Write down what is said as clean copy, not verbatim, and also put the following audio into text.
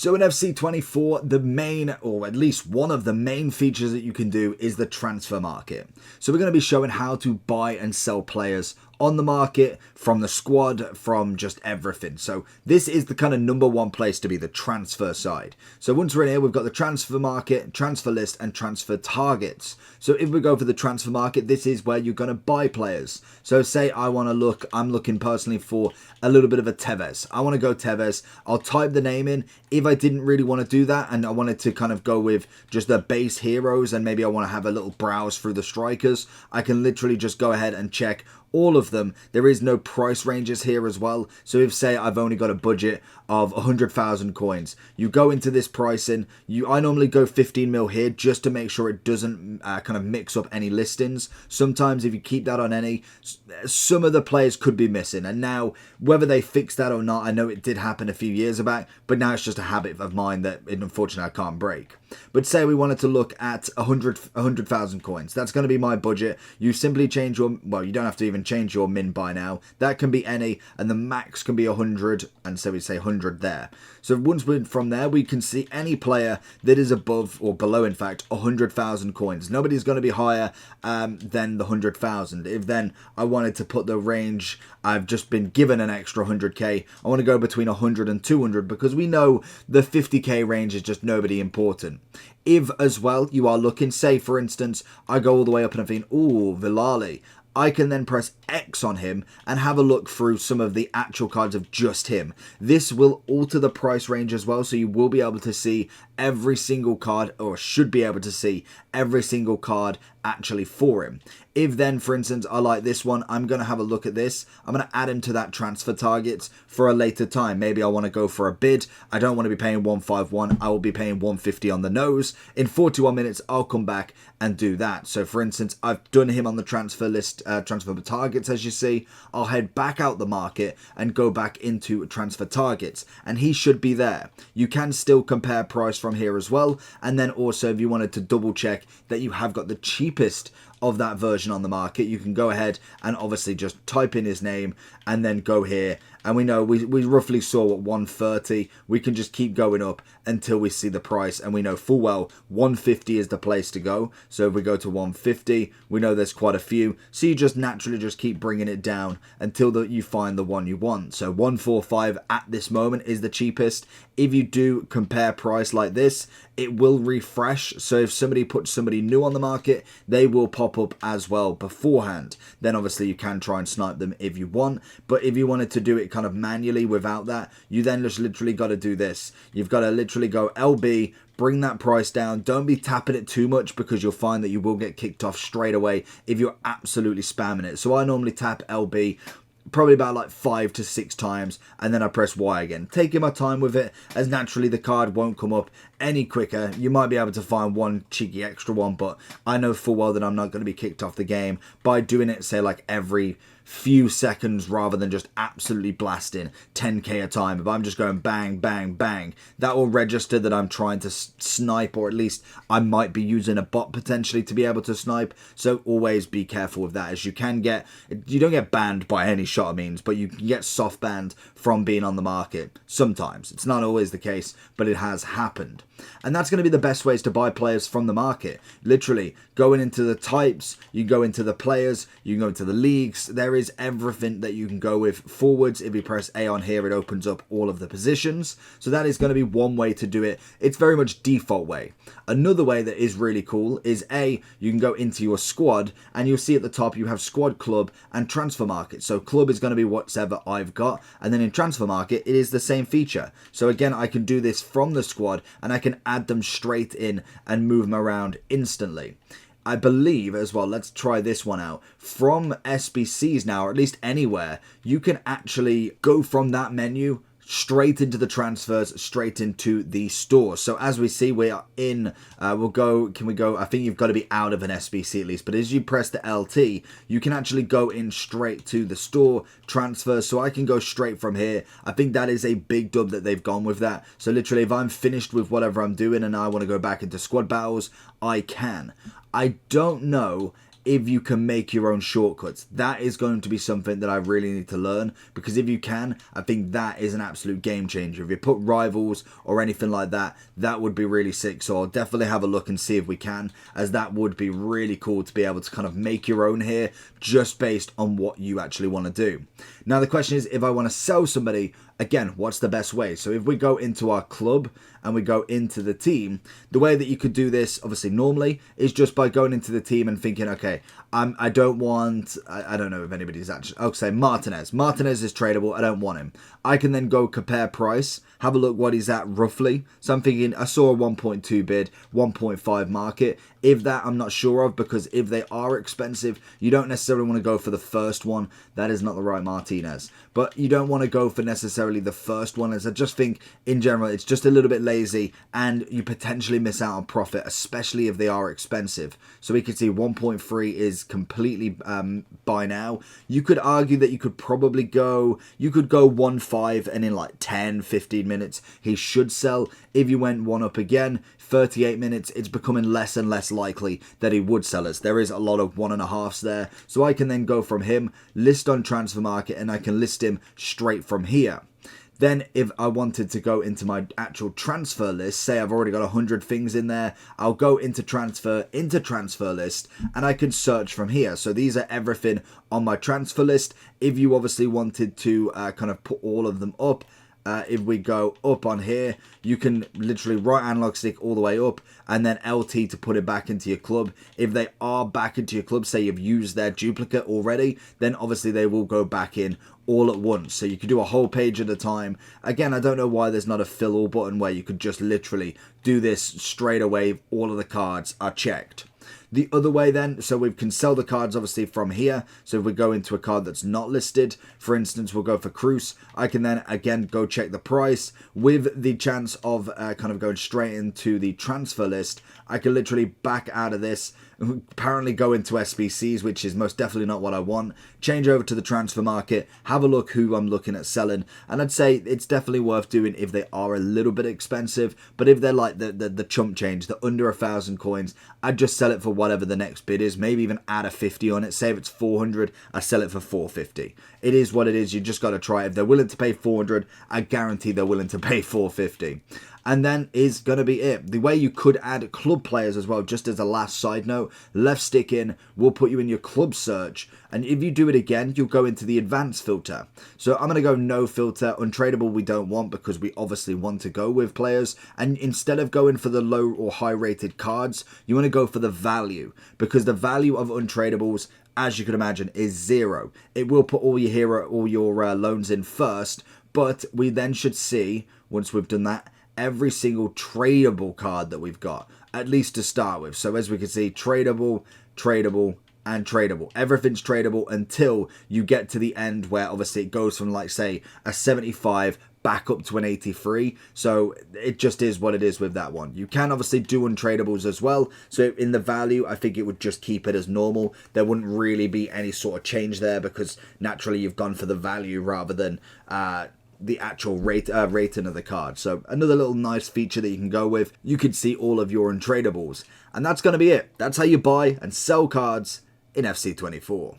So in FC24, the main, or at least one of the main features that you can do is the transfer market. So we're going to be showing how to buy and sell players on the market, from the squad, from just everything. So this is the kind of number one place to be, the transfer side. So once we're in here, we've got the transfer market, transfer list, and transfer targets. So if we go for the transfer market, this is where you're going to buy players. So say I'm looking personally for a little bit of a Tevez. I want to go Tevez. I'll type the name in. If I didn't really want to do that and I wanted to kind of go with just the base heroes and maybe I want to have a little browse through the strikers, I can literally just go ahead and check all of them. There is no price ranges here as well. So if say I've only got a budget of 100,000 coins, you go into this pricing. I normally go 15 mil here just to make sure it doesn't kind of mix up any listings. Sometimes if you keep that on any, some of the players could be missing. And now whether they fix that or not, I know it did happen a few years back, but now it's just a habit of mine that unfortunately I can't break. But say we wanted to look at 100,000 coins. That's going to be my budget. You simply change your, well, you don't have to even change your min by now. That can be any, and the max can be 100, and so we say 100 there. So once we're from there, we can see any player that is above, or below in fact, 100,000 coins. Nobody's going to be higher than the 100,000. If then I wanted to put the range, I've just been given an extra 100k, I want to go between 100 and 200 because we know the 50k range is just nobody important. If as well you are looking, say for instance, I go all the way up and I'm thinking, ooh, Villali, I can then press X on him and have a look through some of the actual cards of just him. This will alter the price range as well, so you will be able to see every single card, or should be able to see every single card actually for him. If then, for instance, I like this one, I'm going to have a look at this. I'm going to add him to that transfer targets for a later time. Maybe I want to go for a bid. I don't want to be paying 151. I will be paying 150 on the nose. In 41 minutes, I'll come back and do that. So for instance, I've done him on the transfer list, transfer targets, as you see. I'll head back out the market and go back into transfer targets, and he should be there. You can still compare price from here as well. And then also, if you wanted to double check that you have got the cheapest of that version on the market, you can go ahead and obviously just type in his name and then go here. And we know we roughly saw what 130. We can just keep going up until we see the price, and we know full well 150 is the place to go. So if we go to 150, we know there's quite a few, so you just naturally just keep bringing it down until you find the one you want. So 145 at this moment is the cheapest. If you do compare price like this, it will refresh. So if somebody puts somebody new on the market, they will pop up as well beforehand. Then obviously you can try and snipe them if you want, but if you wanted to do it kind of manually without that, you then just literally got to do this. You've got to literally go LB, bring that price down. Don't be tapping it too much because you'll find that you will get kicked off straight away if you're absolutely spamming it. So I normally tap LB probably about like 5 to 6 times, and then I press Y again, taking my time with it, as naturally the card won't come up any quicker. You might be able to find one cheeky extra one, but I know full well that I'm not going to be kicked off the game by doing it, say, like every few seconds rather than just absolutely blasting 10k a time. If I'm just going bang, bang, bang, that will register that I'm trying to snipe, or at least I might be using a bot potentially to be able to snipe. So always be careful with that, as you don't get banned by any shot of means, but you can get soft banned from being on the market sometimes. It's not always the case, but it has happened. And that's going to be the best ways to buy players from the market. Literally going into the types, you go into the players, you can go into the leagues. There is everything that you can go with. Forwards, if you press A on here, it opens up all of the positions. So that is going to be one way to do it. It's very much default way. Another way that is really cool is you can go into your squad, and you'll see at the top you have squad, club, and transfer market. So club is going to be whatever I've got, and then in transfer market it is the same feature. So again, I can do this from the squad, and I can add them straight in and move them around instantly. I believe as well, let's try this one out. From SBCs now, or at least anywhere, you can actually go from that menu straight into the transfers, straight into the store. So as we see, we are in, can we go, I think you've got to be out of an SBC at least, but as you press the LT, you can actually go in straight to the store transfers. So I can go straight from here. I think that is a big dub that they've gone with that. So literally, if I'm finished with whatever I'm doing and I want to go back into squad battles, I can. I don't know if you can make your own shortcuts. That is going to be something that I really need to learn, because if you can, I think that is an absolute game changer. If you put rivals or anything like that, that would be really sick. So I'll definitely have a look and see if we can, as that would be really cool to be able to kind of make your own here just based on what you actually want to do. Now the question is, if I want to sell somebody, again, what's the best way? So if we go into our club and we go into the team, the way that you could do this, obviously normally, is just by going into the team and thinking, okay, I don't want, I don't know if anybody's actually, I'll say Martinez. Martinez is tradable, I don't want him. I can then go compare price, have a look what he's at roughly. So I'm thinking, I saw a 1.2 bid, 1.5 market. If that I'm not sure of, because if they are expensive, you don't necessarily want to go for the first one. That is not the right Martinez. But you don't want to go for necessarily the first one, as I just think in general it's just a little bit lazy and you potentially miss out on profit, especially if they are expensive. So we can see 1.3 is completely buy now. You could argue that you could probably go, 1.5 and in like 10, 15 minutes he should sell. If you went one up again, 38 minutes, it's becoming less and less likely that he would sell us. There is a lot of 1.5s there. So I can then go from him, list on Transfer Market, and I can list him straight from here. Then if I wanted to go into my actual transfer list, say I've already got 100 things in there, I'll go into transfer list, and I can search from here. So these are everything on my transfer list. If you obviously wanted to kind of put all of them up, if we go up on here, you can literally right analog stick all the way up and then LT to put it back into your club. If they are back into your club, say you've used their duplicate already, then obviously they will go back in all at once. So you could do a whole page at a time. Again, I don't know why there's not a fill all button where you could just literally do this straight away if all of the cards are checked. The other way then, so we can sell the cards obviously from here. So if we go into a card that's not listed, for instance, we'll go for Cruz. I can then again go check the price with the chance of kind of going straight into the transfer list. I can literally back out of this, apparently go into SBCs, which is most definitely not what I want. Change over to the transfer market, have a look who I'm looking at selling, and I'd say it's definitely worth doing if they are a little bit expensive. But if they're like the chump change, the under 1,000 coins, I'd just sell it for whatever the next bid is. Maybe even add a 50 on it. Say if it's 400, I sell it for 450. It is what it is. You just got to try it. If they're willing to pay 400, I guarantee they're willing to pay 450. And then is going to be it. The way you could add club players as well, just as a last side note, left stick in will put you in your club search. And if you do it again, you'll go into the advanced filter. So I'm going to go no filter. Untradeable we don't want, because we obviously want to go with players. And instead of going for the low or high rated cards, you want to go for the value, because the value of untradables, as you can imagine, is 0. It will put all your hero, all your loans in first, but we then should see, once we've done that, every single tradable card that we've got, at least to start with. So as we can see, tradable, tradable, and tradable. Everything's tradable until you get to the end, where obviously it goes from, like, say, a 75 back up to an 83. So it just is what it is with that one. You can obviously do untradables as well. So in the value, I think it would just keep it as normal. There wouldn't really be any sort of change there, because naturally you've gone for the value rather than the actual rating of the card. So another little nice feature that you can go with. You can see all of your untradables. And that's going to be it. That's how you buy and sell cards in FC24.